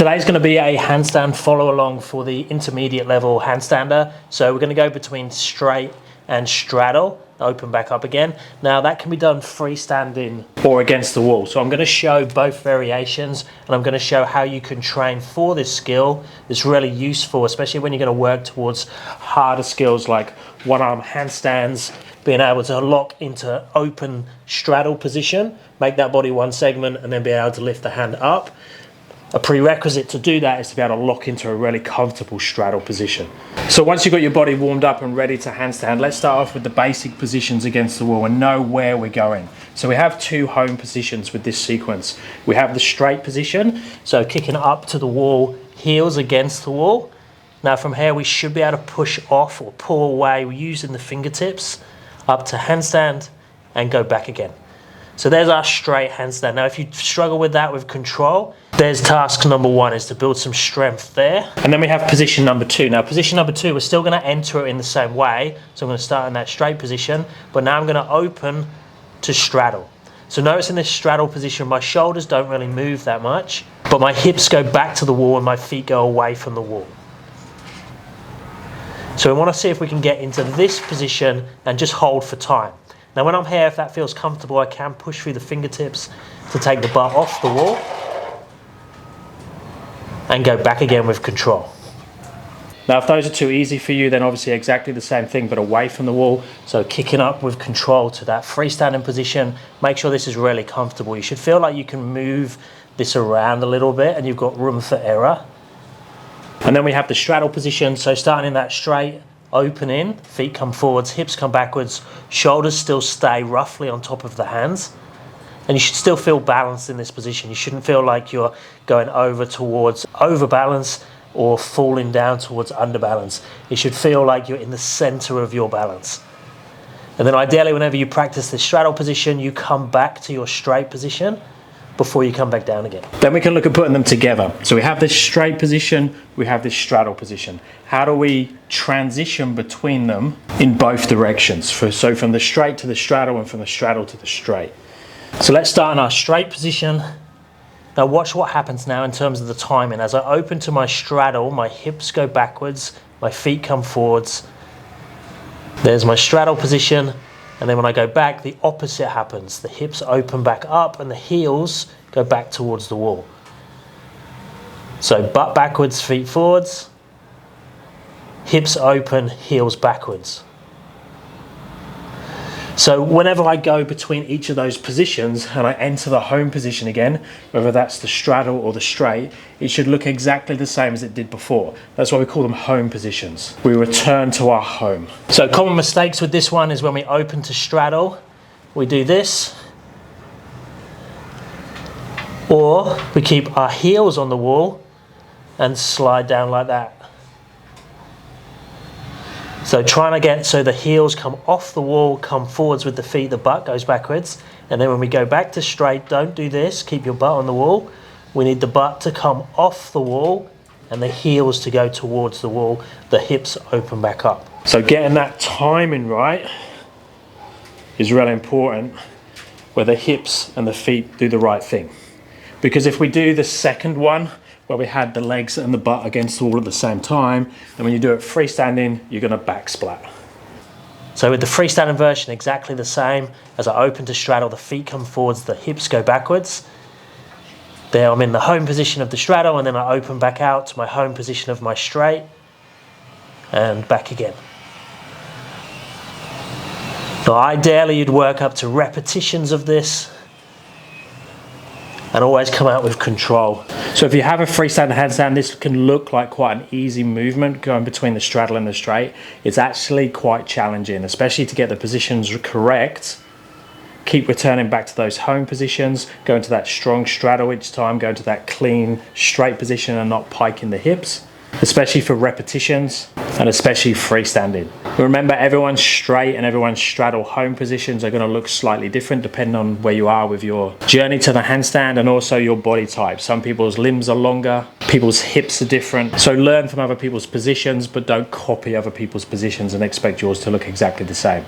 Today's going to be a handstand follow along for the intermediate level handstander. So we're going to go between straight and straddle, open back up again. Now that can be done freestanding or against the wall. So I'm going to show both variations, and I'm going to show how you can train for this skill. It's really useful, especially when you're going to work towards harder skills like one arm handstands, being able to lock into open straddle position, make that body one segment, and then be able to lift the hand up. A prerequisite to do that is to be able to lock into a really comfortable straddle position. So once you've got your body warmed up and ready to handstand, let's start off with the basic positions against the wall and know where we're going. So we have two home positions with this sequence. We have the straight position, so kicking up to the wall, heels against the wall. Now from here we should be able to push off or pull away using the fingertips up to handstand and go back again. So there's our straight handstand. Now if you struggle with that with control, there's task number one, is to build some strength there. And then we have position number two. Now position number two, we're still going to enter it in the same way. So I'm going to start in that straight position, but now I'm going to open to straddle. So notice in this straddle position, my shoulders don't really move that much, but my hips go back to the wall and my feet go away from the wall. So we want to see if we can get into this position and just hold for time. Now when I'm here, if that feels comfortable, I can push through the fingertips to take the butt off the wall and go back again with control. Now if those are too easy for you, then obviously exactly the same thing but away from the wall. So kicking up with control to that freestanding position. Make sure this is really comfortable. You should feel like you can move this around a little bit and you've got room for error. And then we have the straddle position. So starting in that straight, open in, feet come forwards, hips come backwards, shoulders still stay roughly on top of the hands. And you should still feel balanced in this position. You shouldn't feel like you're going over towards overbalance or falling down towards underbalance. You should feel like you're in the center of your balance. And then ideally, whenever you practice this straddle position, you come back to your straight position before you come back down again. Then we can look at putting them together. So we have this straight position, we have this straddle position. How do we transition between them in both directions? So from the straight to the straddle and from the straddle to the straight. So let's start in our straight position. Now watch what happens now in terms of the timing. As I open to my straddle, my hips go backwards, my feet come forwards. There's my straddle position. And then when I go back, the opposite happens. The hips open back up and the heels go back towards the wall. So butt backwards, feet forwards. Hips open, heels backwards. So whenever I go between each of those positions and I enter the home position again, whether that's the straddle or the straight, it should look exactly the same as it did before. That's why we call them home positions. We return to our home. So common mistakes with this one is when we open to straddle, we do this, or we keep our heels on the wall and slide down like that. So trying to get so the heels come off the wall, come forwards with the feet, the butt goes backwards. And then when we go back to straight, don't do this, keep your butt on the wall. We need the butt to come off the wall and the heels to go towards the wall, the hips open back up. So getting that timing right is really important, where the hips and the feet do the right thing. Because if we do the second one, where we had the legs and the butt against the wall at the same time, and when you do it freestanding, you're going to backsplat. So with the freestanding version, exactly the same. As I open to straddle, the feet come forwards, the hips go backwards. There I'm in the home position of the straddle, and then I open back out to my home position of my straight, and back again. Now ideally you'd work up to repetitions of this, and always come out with control. So if you have a freestanding handstand, this can look like quite an easy movement going between the straddle and the straight. It's actually quite challenging, especially to get the positions correct. Keep returning back to those home positions, go into that strong straddle each time, go into that clean straight position and not piking the hips, especially for repetitions and especially freestanding. Remember, everyone's straight and everyone's straddle home positions are going to look slightly different depending on where you are with your journey to the handstand and also your body type. Some people's limbs are longer, people's hips are different. So learn from other people's positions, but don't copy other people's positions and expect yours to look exactly the same.